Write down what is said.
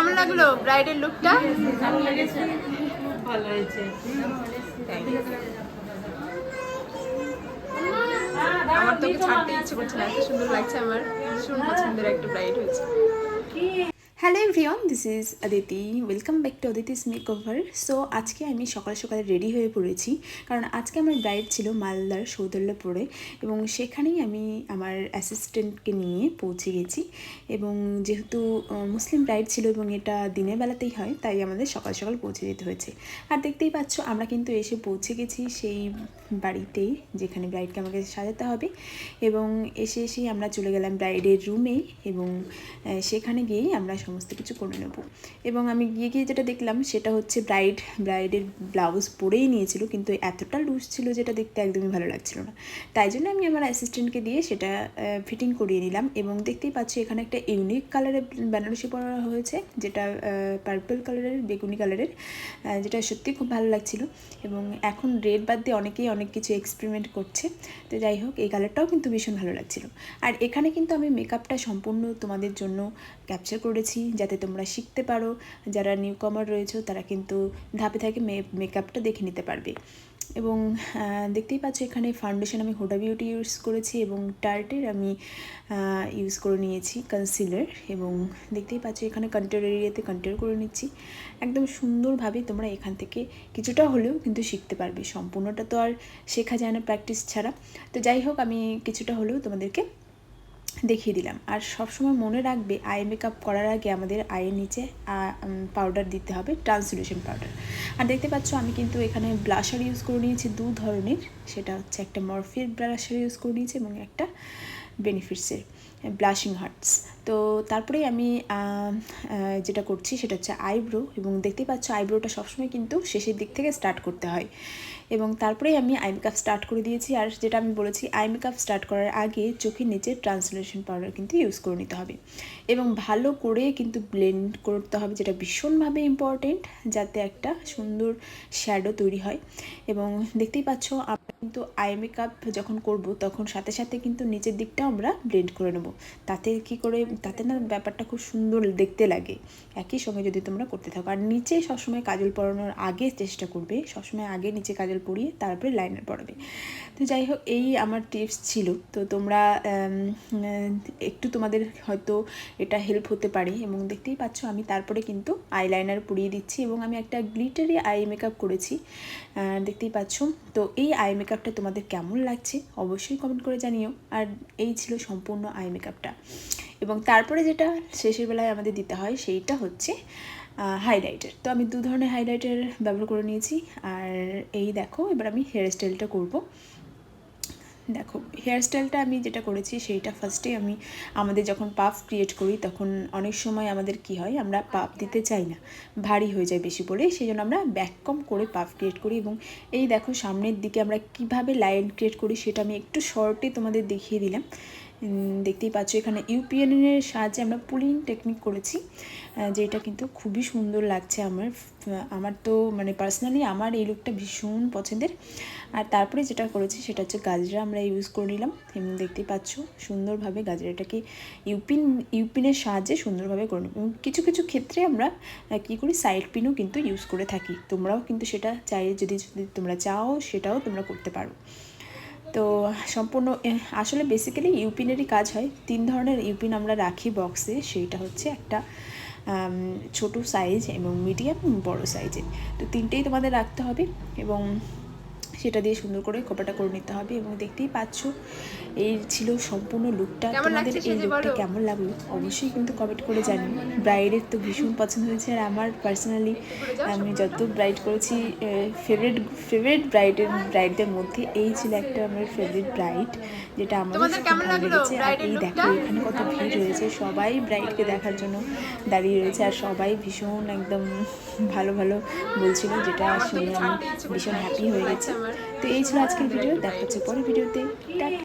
কেমন লাগলো ব্রাইডের লুকটা? ভালো লেগেছে, খুব ভালো হয়েছে। আমার তোকে ছাড়তে ইচ্ছে করছে না, এত সুন্দর লাগছে আমার, ভীষণ পছন্দের একটা ব্রাইড হয়েছে। Hello everyone, this is Aditi, welcome back to Aditi's makeover. So আজকে আমি সকাল সকালে রেডি হয়ে পড়েছি, কারণ আজকে আমার ব্রাইড ছিল মালদার সৌদল্যপুরে, এবং সেখানেই আমি আমার অ্যাসিস্ট্যান্টকে নিয়ে পৌঁছে গেছি। এবং যেহেতু মুসলিম ব্রাইড ছিল এবং এটা দিনের বেলাতেই হয়, তাই আমাদের সকাল সকাল পৌঁছে যেতে হয়েছে। আর দেখতেই পাচ্ছ আমরা কিন্তু এসে পৌঁছে গেছি সেই বাড়িতেই যেখানে ব্রাইডকে আমাকে সাজাতে হবে। এবং এসেই আমরা চলে গেলাম ব্রাইডের রুমে, এবং সেখানে গিয়েই আমরা সমস্ত কিছু করে নেব। এবং আমি গিয়ে যেটা দেখলাম সেটা হচ্ছে ব্রাইডের ব্লাউজ পরেই নিয়েছিল, কিন্তু এতটা লুজ ছিল যেটা দেখতে একদমই ভালো লাগছিল না। তাই জন্য আমি আমার অ্যাসিস্ট্যান্টকে দিয়ে সেটা ফিটিং করিয়ে নিলাম। এবং দেখতেই পাচ্ছি এখানে একটা ইউনিক কালারের বেনারসি পরা হয়েছে, যেটা পার্পল কালারের, বেগুনি কালারের, যেটা সত্যি খুব ভালো লাগছিল। এবং এখন রেড বাদ দিয়ে অনেকেই অনেক কিছু এক্সপেরিমেন্ট করছে, তো যাই হোক এই কালারটাও কিন্তু ভীষণ ভালো লাগছিল। আর এখানে কিন্তু আমি মেকআপটা সম্পূর্ণ তোমাদের জন্য ক্যাপচার করেছি, যাতে তোমরা শিখতে পারো। যারা নিউ কামার রয়েছে তারা কিন্তু ধাপে ধাপে মেকআপটা দেখে নিতে পারবে। এবং দেখতেই পাচ্ছ এখানে ফাউন্ডেশন আমি হুডা বিউটি ইউজ করেছি, এবং টার্টের আমি ইউজ করে নিয়েছি কনসিলার। এবং দেখতেই পাচ্ছ এখানে কন্ট্রোল এরিয়াতে কন্ট্রোল করে নিচ্ছি। একদম সুন্দরভাবে তোমরা এখান থেকে কিছুটা হলেও কিন্তু শিখতে পারবে, সম্পূর্ণটা তো আর শেখা যায় না প্র্যাকটিস ছাড়া। তো যাই হোক আমি কিছুটা হলেও তোমাদেরকে দেখিয়ে দিলাম। আর সবসময় মনে রাখবে আই মেকআপ করার আগে আমাদের আইয়ের নিচে পাউডার দিতে হবে, ট্রান্সলুশন পাউডার। আর দেখতে পাচ্ছ আমি কিন্তু এখানে ব্লাশার ইউজ করে নিয়েছি দু ধরনের, সেটা হচ্ছে একটা মরফির ব্লাশার ইউজ করে নিয়েছি এবং একটা বেনিফিটসের ব্লাশিং হার্টস। তো তারপরেই আমি যেটা করছি সেটা হচ্ছে আইব্রো। এবং দেখতেই পাচ্ছ আইব্রোটা সবসময় কিন্তু শেষের দিক থেকে স্টার্ট করতে হয়। এবং তারপরেই আমি আই মেকআপ স্টার্ট করে দিয়েছি। আর যেটা আমি বলেছি আই মেকআপ স্টার্ট করার আগে চোখের নিচে ট্রান্সলেশন পাউডার কিন্তু ইউজ করে নিতে হবে, এবং ভালো করে কিন্তু ব্লেন্ড করতে হবে, যেটা ভীষণভাবে ইম্পর্টেন্ট, যাতে একটা সুন্দর শ্যাডো তৈরি হয়। এবং দেখতেই পাচ্ছ আমরা কিন্তু আই মেকআপ যখন করব তখন সাথে সাথে কিন্তু নিচের দিকটাও আমরা ব্লেন্ড করে নেব, তাতে না ব্যাপারটা খুব সুন্দর দেখতে লাগে একই সঙ্গে যদি তোমরা করতে থাকো। আর নিচে সবসময় কাজল পরানোর আগে চেষ্টা করবে, সবসময় আগে নিচে কাজল পরিয়ে তারপরে লাইনার পরাবে। তো যাই হোক এই আমার টিপস ছিল, তো তোমরা একটু তোমাদের হয়তো এটা হেল্প হতে পারে। এবং দেখতেই পাচ্ছ আমি তারপরে কিন্তু আইলাইনার পরিয়ে দিচ্ছি, এবং আমি একটা গ্লিটারি আই মেকআপ করেছি, দেখতেই পাচ্ছ। তো এই আই মেকআপটা তোমাদের কেমন লাগছে অবশ্যই কমেন্ট করে জানিও। আর এই ছিল সম্পূর্ণ আই মেকআপটা। এবং তারপরে যেটা শেষের বেলায় আমাদের দিতে হয় সেইটা হচ্ছে হাইলাইটার। তো আমি দু ধরনের হাইলাইটার ব্যবহার করে নিয়েছি। আর এই দেখো এবার আমি হেয়ার স্টাইলটা করবো। দেখো হেয়ার স্টাইলটা আমি যেটা করেছি সেইটা ফার্স্টে আমি আমাদের যখন পাফ ক্রিয়েট করি তখন অনেক সময় আমাদের কি হয়, আমরা পাফ দিতে চাই না, ভারী হয়ে যায় বেশি বলে, সেই জন্য আমরা ব্যাক কম করে পাফ ক্রিয়েট করি। এবং এই দেখো সামনের দিকে আমরা কিভাবে লাইন ক্রিয়েট করি সেটা আমি একটু শর্টে তোমাদের দেখিয়ে দিলাম। দেখতেই পাচ্ছ এখানে ইউপিএনের সাহায্যে আমরা পুলিং টেকনিক করেছি, যেটা কিন্তু খুবই সুন্দর লাগছে আমার তো মানে পার্সোনালি আমার এই লুকটা ভীষণ পছন্দের। আর তারপরে যেটা করেছি সেটা হচ্ছে গাজরা আমরা ইউজ করে নিলাম, এবং দেখতেই পাচ্ছ সুন্দরভাবে গাজরাটাকে ইউপিনের সাহায্যে সুন্দরভাবে করে নিলাম। এবং কিছু কিছু ক্ষেত্রে আমরা কী করি, সাইড পিনও কিন্তু ইউজ করে থাকি, তোমরাও কিন্তু সেটা যদি তোমরা চাও সেটাও তোমরা করতে পারো। তো সম্পূর্ণ আসলে বেসিক্যালি ইউপিনেরই কাজ হয়। 3 ধরনের ইউপিন আমরা রাখি বক্সে, সেইটা হচ্ছে একটা ছোটো সাইজ এবং মিডিয়াম বড় সাইজের, তো 3টেই তোমাদের রাখতে হবে। এবং সেটা দিয়ে সুন্দর করে খোপাটা করে নিতে হবে। এবং দেখতেই পাচ্ছ এই ছিল সম্পূর্ণ লুকটা। তোমাদের এই লুকটা কেমন লাগলো অবশ্যই কিন্তু কমেন্ট করে জানিও। ব্রাইডের তো ভীষণ পছন্দ হয়েছে, আর আমার পার্সোনালি আমি যত ব্রাইড করেছি ফেভারিট ব্রাইডদের মধ্যে এই ছিল একটা আমার ফেভারিট ব্রাইড, যেটা আমার খুব ভালো লেগেছে। আর এই দেখো এখানে কত ভিড় রয়েছে, সবাই ব্রাইডকে দেখার জন্য দাঁড়িয়ে রয়েছে, আর সবাই ভীষণ একদম ভালো ভালো বলছিল, যেটা শুনে আমি ভীষণ হ্যাপি হয়ে গেছি। তো এই ছিল আজকের ভিডিও, দেখা হচ্ছে পরের ভিডিওতে। টাটা।